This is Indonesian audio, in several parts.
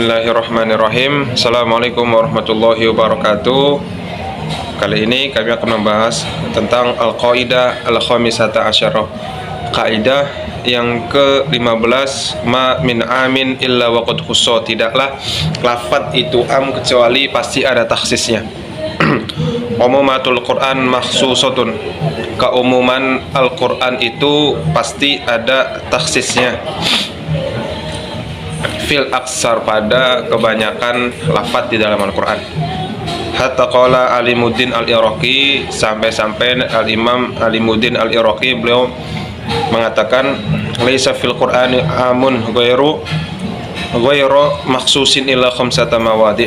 Bismillahirrahmanirrahim. Assalamualaikum warahmatullahi wabarakatuh. Kali ini kami akan membahas tentang Al-Qaidah Al-Khamisata Asyarah. Kaidah yang ke-15, ma min amin illa waqad khussa. Tidaklah lafaz itu am kecuali pasti ada taksisnya. Umumatul Quran makhsusatun. Keumuman Al-Quran itu pasti ada taksisnya. Fil aksar, pada kebanyakan lafaz di dalam Al-Quran. Hatta qala Alimuddin Al-Iraqi, sampai-sampai Al-Imam Alimuddin Al-Iraqi beliau mengatakan, laisa fil Qur'ani amun ghairu makhsusin illa khamsata mawadi'.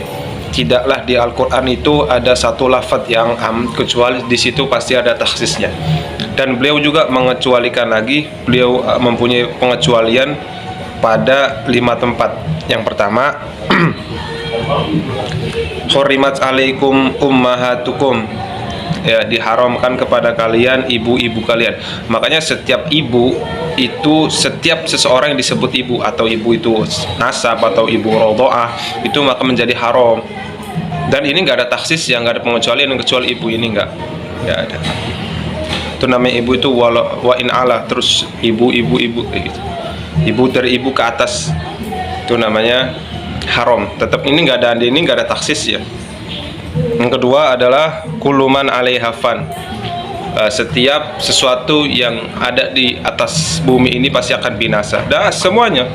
Tidaklah di Al-Quran itu ada satu lafaz yang am kecuali di situ pasti ada takhsisnya. Dan beliau juga mengecualikan lagi, beliau mempunyai pengecualian pada 5 tempat. Yang pertama, hurrimat alaikum ummahatukum, ya, diharamkan kepada kalian ibu-ibu kalian. Makanya setiap ibu itu, setiap seseorang yang disebut ibu, atau ibu itu nasab atau ibu rodho'ah, itu maka menjadi haram. Dan ini nggak ada taksis, yang nggak ada pengecualian kecuali ibu ini nggak ada. Itu namanya ibu itu wa in ala, terus ibu gitu. Ibu dari ibu ke atas, itu namanya haram. Tetap ini nggak ada taksis ya. Yang kedua adalah kuluman alaihafan. Setiap sesuatu yang ada di atas bumi ini pasti akan binasa. Dan semuanya,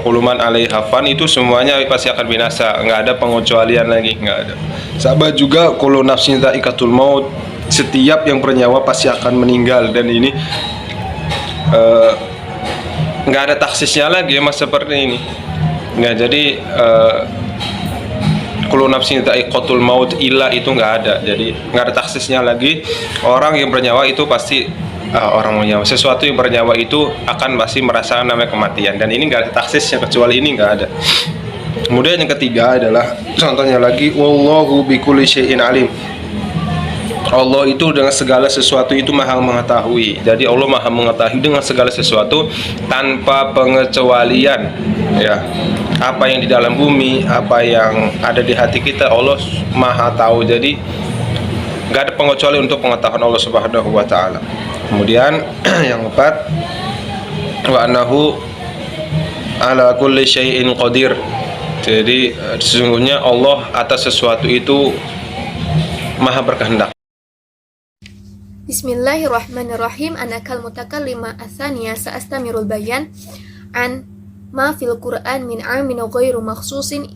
kuluman alaihafan itu semuanya pasti akan binasa. Nggak ada pengecualian lagi, nggak ada. Sama juga kullu nafsin dha'iqatul maut. Setiap yang bernyawa pasti akan meninggal. Dan ini nggak ada taksisnya lagi, mas, seperti ini. Nggak, jadi kullu nafsin dha'iqatul maut illa itu nggak ada. Jadi nggak ada taksisnya lagi. Orang yang bernyawa itu pasti sesuatu yang bernyawa itu akan pasti merasakan namanya kematian. Dan ini nggak ada taksisnya, kecuali ini nggak ada. Kemudian yang ketiga adalah, contohnya lagi, wallahu bikulli syai'in alim. Allah itu dengan segala sesuatu itu maha mengetahui. Jadi Allah maha mengetahui dengan segala sesuatu tanpa pengecualian, ya. Apa yang di dalam bumi, apa yang ada di hati kita, Allah maha tahu. Jadi nggak ada pengecualian untuk pengetahuan Allah Subhanahu wa ta'ala. Kemudian yang keempat, wa annahu ala kulli syai'in qadir. Jadi sesungguhnya Allah atas sesuatu itu maha berkehendak. Bismillahirrahmanirrahim. Anakal mutakallima athaniya sa'astamirul bayan an ma fil Qur'an min amin ghairu makhsusin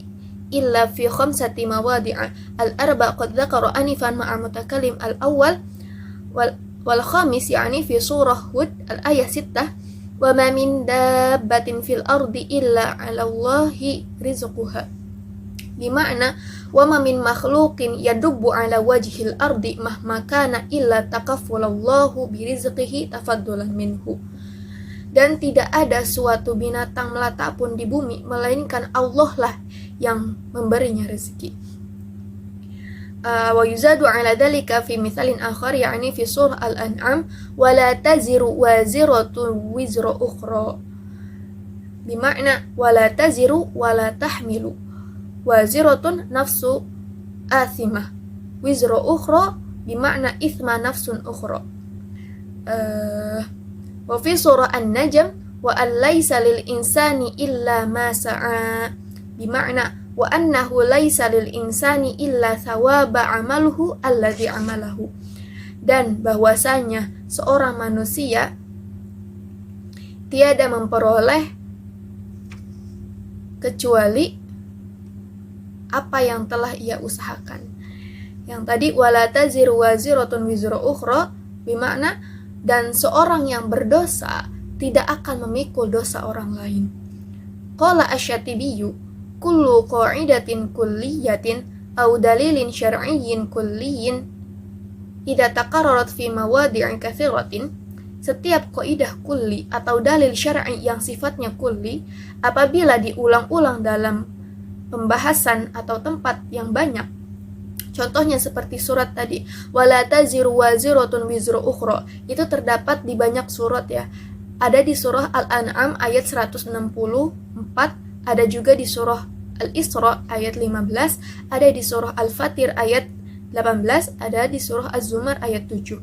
illa fi khamsati mawadi'a. Al-arba' qad dzakara anifan ma'a mutakallim al-awwal wal khamis, yani fi surah Hud al-ayah 6, wa ma min dabbatin fil ardi illa 'ala Allahi rizquha. Bima'na wa ma min makhluqin yadubbu 'ala wajhil ardi mahma kana illa takaffalallahu birizqihi tafaddulan minhu. Dan tidak ada suatu binatang melata pun di bumi melainkan Allah lah yang memberinya rezeki. Wa yuzadu 'ala dhalika fi mithalin akhar, yani fi surah Al-An'am, wa la taziru waziratun wizra ukhra. Bima'na wa la taziru wa la tahmilu waziratun nafsu athimah wizra ukhra, bima'na ithma nafsun ukhra. Wa fi surah An-Najm, wa an laysa lil insani illa ma sa'a, bima'na wa annahu laysa lil insani illa thawaba amaluhu alladhi amalahu. Dan bahwasanya seorang manusia tiada memperoleh kecuali apa yang telah ia usahakan. Yang tadi, wala taziru waziratun wizra ukhra, bermakna dan seorang yang berdosa tidak akan memikul dosa orang lain. Qala asy-Syatibi, kullu qa'idatin kulliyatin aw dalilin syar'iyyin kulliyyin idza taqarrarat fi mawadi'in katsiratin. Setiap kaidah kulli atau dalil syar'i yang sifatnya kulli apabila diulang-ulang dalam pembahasan atau tempat yang banyak, contohnya seperti surat tadi, wala taziru waziratun wizra ukhra, itu terdapat di banyak surat, ya. Ada di surah Al-An'am ayat 164 ada juga di surah Al-Isra ayat 15, ada di surah Al-Fatir ayat 18, ada di surah Az-Zumar ayat 7.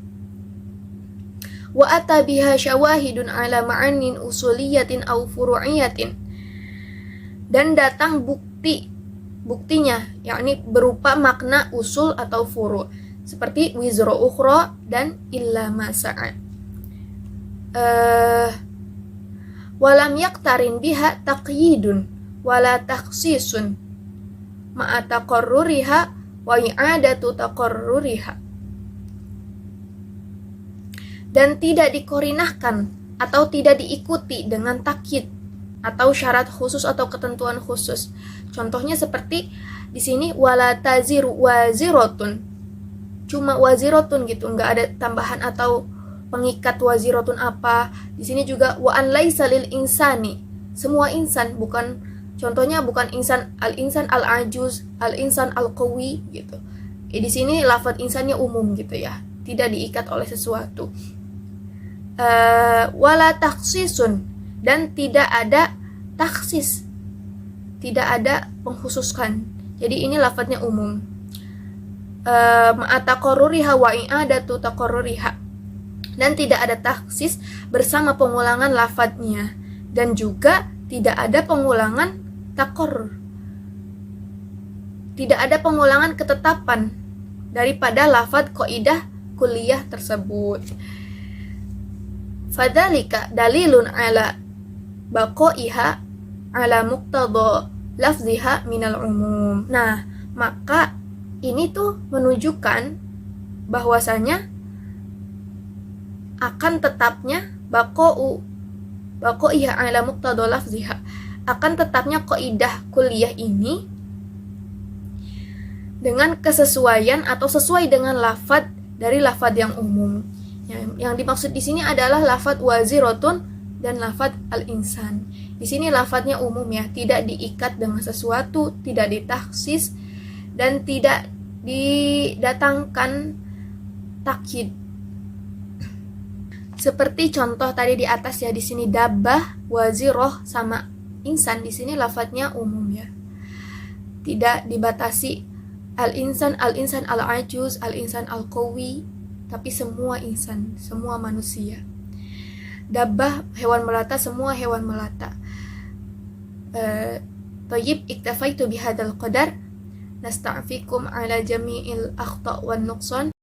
Wa ata biha syawahidun ala ma'anin usuliyatin aw furu'iyatin. Dan datang buktinya, yakni berupa makna usul atau furu', seperti wizra ukhra dan illa ma sa'a. Walam yaktarin biha taqyidun wala takhsisun ma'a taqarruriha wa i'adatu taqarruriha. Dan tidak dikorinahkan atau tidak diikuti dengan takyid atau syarat khusus atau ketentuan khusus. Contohnya seperti di sini wala taziru waziratun. Cuma waziratun gitu, nggak ada tambahan atau pengikat waziratun apa. Di sini juga wa an laisa lil insani. Semua insan, bukan contohnya bukan insan al-ajuz, al-insan al-qawi gitu. Di sini lafaz insannya umum gitu ya, tidak diikat oleh sesuatu. Wala takhsisun, dan tidak ada taksis, tidak ada pengkhususkan. Jadi ini lafadznya umum. Ma'ataqarruriha wa i'adatu taqarruriha, dan tidak ada taksis bersama pengulangan lafadznya, dan juga tidak ada pengulangan taqarrur, tidak ada pengulangan ketetapan daripada lafadz qaidah kulliyah tersebut. Fadzalika dalilun ala baqaiha ala muqtada lafziha minal umum. Nah, maka ini tuh menunjukkan bahwasanya akan tetapnya baqaiha ala muqtada lafziha, akan tetapnya kaidah kuliah ini dengan kesesuaian atau sesuai dengan lafadz dari lafadz yang umum. Yang dimaksud di sini adalah lafadz waziratun dan lafadz al-insan. Di sini lafadznya umum ya, tidak diikat dengan sesuatu, tidak ditaksis, dan tidak didatangkan takyid. Seperti contoh tadi di atas ya, di sini dabbah, waziroh sama insan, di sini lafadznya umum ya. Tidak dibatasi al-insan al-ajuz, al-insan al-qawi, tapi semua insan, semua manusia. Dabbah, hewan melata, semua hewan melata. Tayyib, iktafaitu bihadzal qadar. Nasta'fikum ala jami'il akhta' wan nuqsan.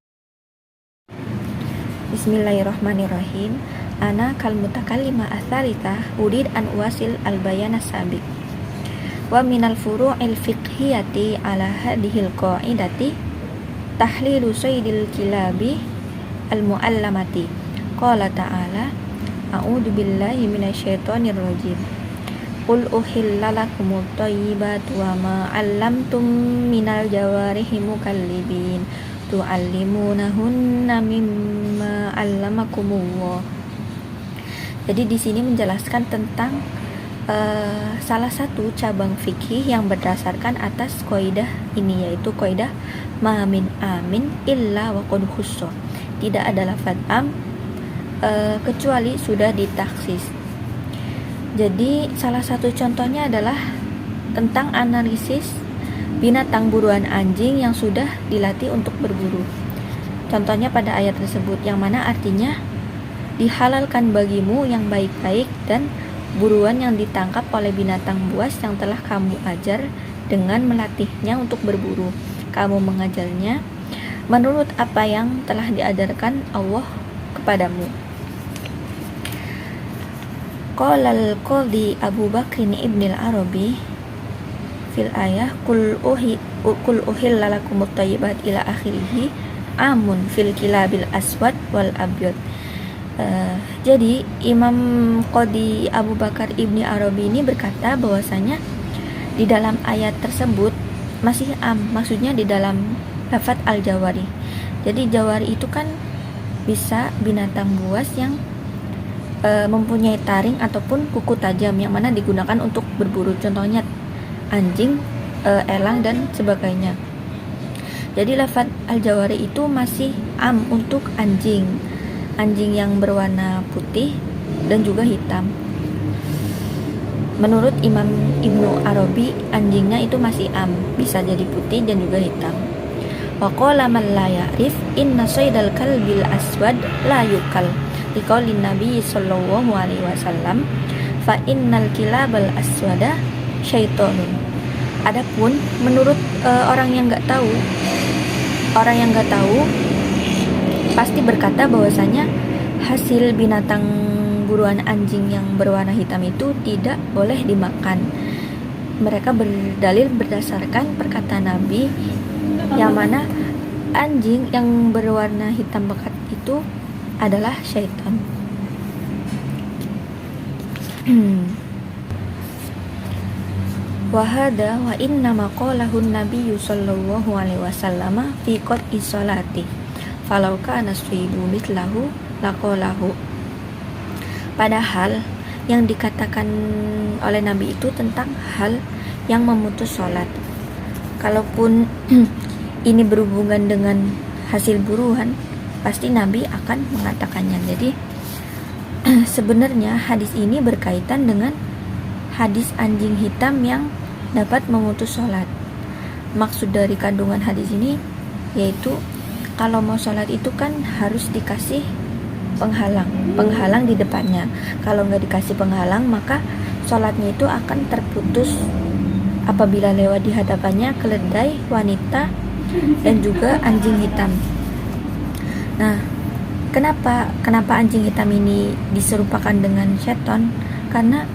Bismillahirrahmanirrahim. Ana kal mutakallima atsalitsah urid an uwasil al bayana sabiq. Wa minal furu'il fiqhiyati ala hadhil qa'idati tahlilu saydil kilabi al muallamati. Qala ta'ala a'udzu billahi minasyaitonir rajim. Qul uhilla lakumut thayyibatu wa ma 'allamtum minal jawarihi mukallibin tu'allimunahunna mimma 'allamakumullah. Jadi di sini menjelaskan tentang salah satu cabang fikih yang berdasarkan atas kaidah ini, yaitu kaidah ma min amin illa wa qad khussa. Tidak ada lafaz am kecuali sudah ditaksis. Jadi salah satu contohnya adalah tentang analisis binatang buruan anjing yang sudah dilatih untuk berburu. Contohnya pada ayat tersebut, yang mana artinya dihalalkan bagimu yang baik-baik dan buruan yang ditangkap oleh binatang buas yang telah kamu ajar dengan melatihnya untuk berburu. Kamu mengajarnya menurut apa yang telah diajarkan Allah kepadamu. Qala al-Qadhi Abu Bakr ibn al-Arabi fil ayah kul uhilla lakumut thayyibat ila akhirih amun fil kilabil aswad wal abyad. Jadi Imam Qadhi Abu Bakar ibni Arabi ini berkata bahwasanya di dalam ayat tersebut masih maksudnya di dalam lafaz al-jawari. Jadi jawari itu kan bisa binatang buas yang mempunyai taring ataupun kuku tajam yang mana digunakan untuk berburu. Contohnya anjing, elang dan sebagainya. Jadi lafaz al-jawari itu masih untuk anjing yang berwarna putih dan juga hitam. Menurut Imam Ibnu Arabi, anjingnya itu masih am, bisa jadi putih dan juga hitam. Wa qala man la ya'rif inna saydal kalbil aswad la yukal. Liqaulin Nabi sallallahu alaihi wasallam, fa innal kilabal aswada syaitonun. Adapun menurut orang yang nggak tahu pasti berkata bahwasanya hasil binatang buruan anjing yang berwarna hitam itu tidak boleh dimakan. Mereka berdalil berdasarkan perkataan Nabi yang mana anjing yang berwarna hitam pekat itu adalah syaitan. Wahada wa inna maqalahu Nabi sallallahu alaihi wasallam fi qat'i sholati falau kana suibu mitlahu laqalahu. Padahal yang dikatakan oleh Nabi itu tentang hal yang memutus sholat. Kalaupun ini berhubungan dengan hasil buruan, pasti Nabi akan mengatakannya. Jadi sebenarnya hadis ini berkaitan dengan hadis anjing hitam yang dapat memutus sholat. Maksud dari kandungan hadis ini yaitu kalau mau sholat itu kan harus dikasih penghalang di depannya. Kalau nggak dikasih penghalang, maka sholatnya itu akan terputus apabila lewat di hadapannya keledai, wanita, dan juga anjing hitam. Nah, kenapa anjing hitam ini diserupakan dengan setan? Karena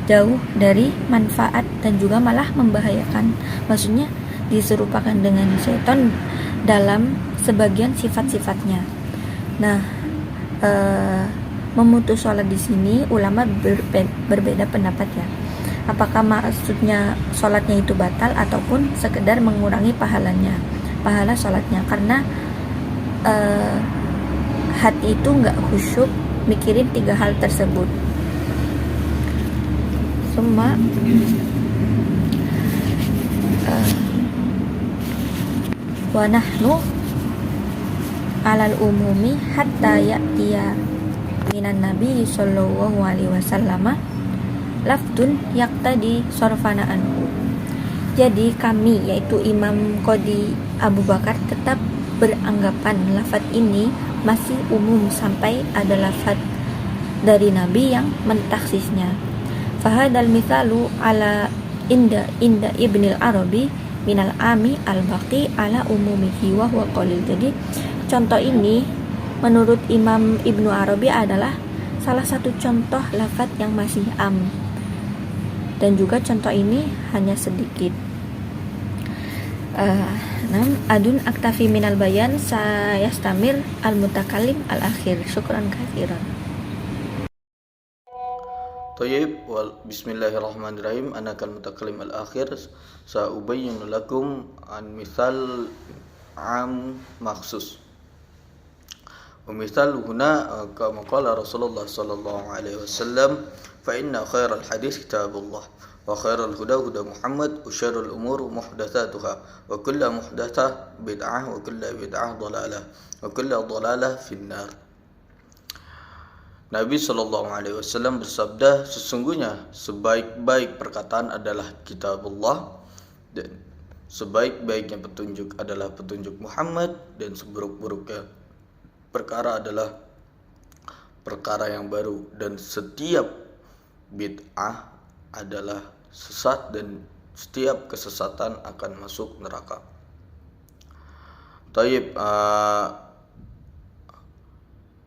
jauh dari manfaat dan juga malah membahayakan. Maksudnya diserupakan dengan setan dalam sebagian sifat-sifatnya. Nah, memutus sholat di sini ulama berbeda pendapat ya. Apakah maksudnya sholatnya itu batal ataupun sekedar mengurangi pahala sholatnya? Karena hati itu nggak khusyuk mikirin 3 hal tersebut. Summa wa nahnu alal umumi hatta ya'tiya minan nabi sallallahu alaihi wasallam lafdun yaqtadi sorfana anhu. Jadi kami, yaitu Imam Qadi Abu Bakar, tetap beranggapan lafaz ini masih umum sampai ada lafaz dari Nabi yang mentakhsisnya. Fahadal mithalu ala inda Ibnil Arabi minal ami al-baqi ala umumihi wa huwa qalil. Jadi contoh ini menurut Imam Ibnu Arabi adalah salah satu contoh lafaz yang masih am, dan juga contoh ini hanya sedikit. Adun aktafi minal bayan sayastamir al-mutakallim al-akhir. Syukran katsiran. Tayyib wal bismillahirrahmanirrahim. Anakal mutakallim al-akhir sa'ubayyinu lakum an misal am makhsus. ومثال هنا كما قال رسول الله صلى الله عليه وسلم فإن خير الحديث كتاب الله وخير الهدى هدى محمد وشر الأمور محدثاتها وكل محدثة بدعة وكل بدعة ضلالة وكل ضلالة في النار. Nabi Shallallahu Alaihi Wasallam bersabda, sesungguhnya sebaik-baik perkataan adalah kitabullah, dan sebaik-baiknya petunjuk adalah petunjuk Muhammad, dan seburuk-buruknya perkara adalah perkara yang baru, dan setiap bid'ah adalah sesat, dan setiap kesesatan akan masuk neraka. Tayyib,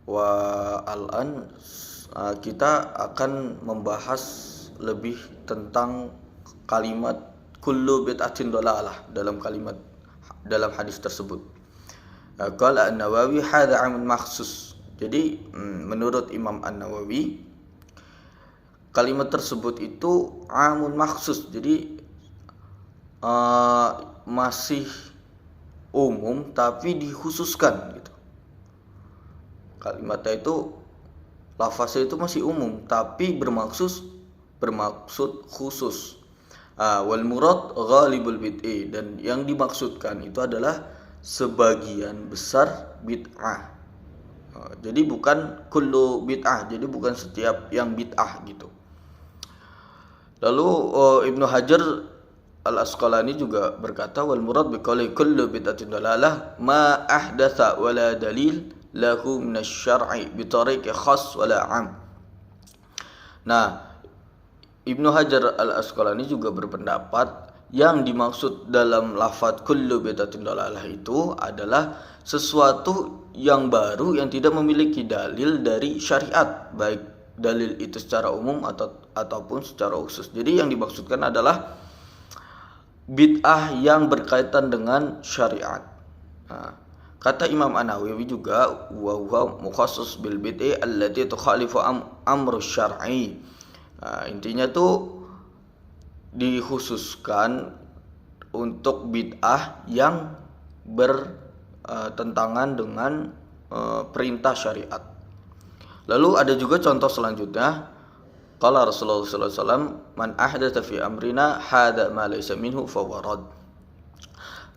wa al-an kita akan membahas lebih tentang kalimat kullu bid'atin dhalalah dalam hadis tersebut. Qala An-Nawawi hadza 'amun makhsus. Jadi menurut Imam An-Nawawi kalimat tersebut itu 'amun makhsus. Jadi masih umum tapi dikhususkan gitu. Kalimatnya itu lafaznya itu masih umum tapi bermaksud khusus. Wal murad ghalibul bid'i, dan yang dimaksudkan itu adalah sebagian besar bid'ah. Jadi bukan kullu bid'ah, jadi bukan setiap yang bid'ah gitu. Lalu Ibnu Hajar Al-Asqalani juga berkata, wal murad biqauli kullu bid'atin dalalah ma ahdatsa wala dalil lahu minasy-syar'i bi tariqi khas wala 'am. Nah, Ibnu Hajar Al-Asqalani juga berpendapat yang dimaksud dalam lafaz kullu bid'atin dalalah itu adalah sesuatu yang baru yang tidak memiliki dalil dari syariat, baik dalil itu secara umum ataupun secara khusus. Jadi yang dimaksudkan adalah bid'ah yang berkaitan dengan syariat. Nah, kata Imam An-Nawawi juga, wa huwa mukhassis bil bid'i allati tukhalifu amru syar'i. Nah, intinya tuh dikhususkan untuk bid'ah yang bertentangan dengan perintah syariat. Lalu ada juga contoh selanjutnya. Qala Rasulullah sallallahu alaihi wasallam, man ahdatsa fi amrina hada ma laysa minhu fahuwa rad.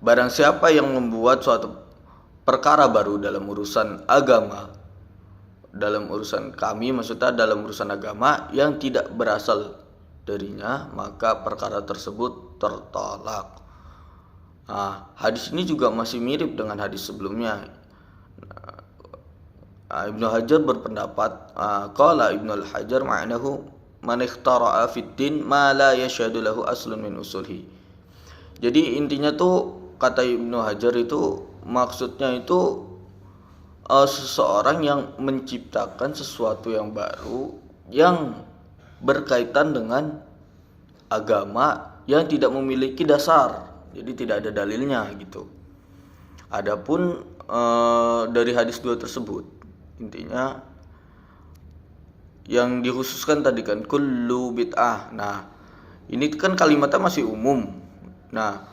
Barang siapa yang membuat suatu perkara baru dalam urusan agama, dalam urusan kami, maksudnya dalam urusan agama yang tidak berasal darinya, maka perkara tersebut tertolak. Nah, hadis ini juga masih mirip dengan hadis sebelumnya. Ibnu Hajar berpendapat, qala Ibnu Hajar ma'nahu man ikhtara'a fid din ma la yashhadu lahu aslun min usulhi. Jadi intinya tuh kata Ibnu Hajar itu maksudnya itu seseorang yang menciptakan sesuatu yang baru yang berkaitan dengan agama yang tidak memiliki dasar. Jadi tidak ada dalilnya gitu. Adapun dari hadis 2 tersebut, intinya yang dikhususkan tadi kan kullu bid'ah. Nah, ini kan kalimatnya masih umum. Nah,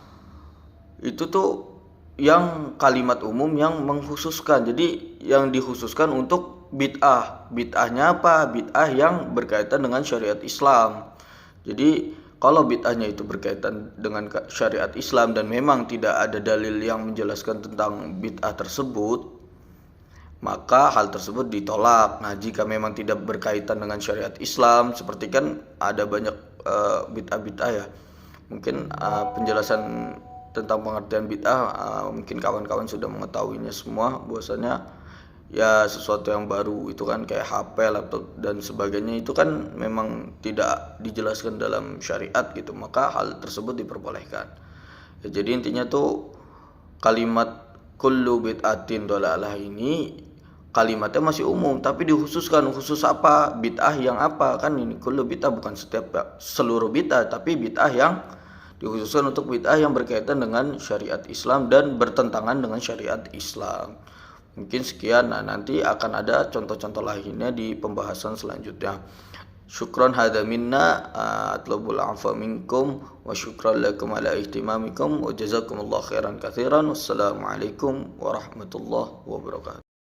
itu tuh yang kalimat umum yang mengkhususkan. Jadi yang dikhususkan untuk bid'ah. Bid'ahnya apa? Bid'ah yang berkaitan dengan syariat Islam. Jadi kalau bid'ahnya itu berkaitan dengan syariat Islam dan memang tidak ada dalil yang menjelaskan tentang bid'ah tersebut, maka hal tersebut ditolak. Nah, jika memang tidak berkaitan dengan syariat Islam, seperti kan ada banyak bid'ah-bid'ah ya. Mungkin penjelasan tentang pengertian bid'ah mungkin kawan-kawan sudah mengetahuinya semua, bahwasanya ya sesuatu yang baru itu kan kayak HP, laptop dan sebagainya itu kan memang tidak dijelaskan dalam syariat gitu, maka hal tersebut diperbolehkan. Ya, jadi intinya tuh kalimat kullu bid'atin dhalalah ini kalimatnya masih umum, tapi dikhususkan. Khusus apa? Bid'ah yang apa? Kan ini kullu bid'ah bukan seluruh bid'ah, tapi bid'ah yang dikhususkan untuk bid'ah yang berkaitan dengan syariat Islam dan bertentangan dengan syariat Islam. Mungkin sekian. Nah, nanti akan ada contoh-contoh lainnya di pembahasan selanjutnya. Syukran hadza minna, atlubul afwa minkum wa syukran lakum ala ihtimamikum wa jazakumullahu khairan katsiran. Wassalamualaikum warahmatullahi wabarakatuh.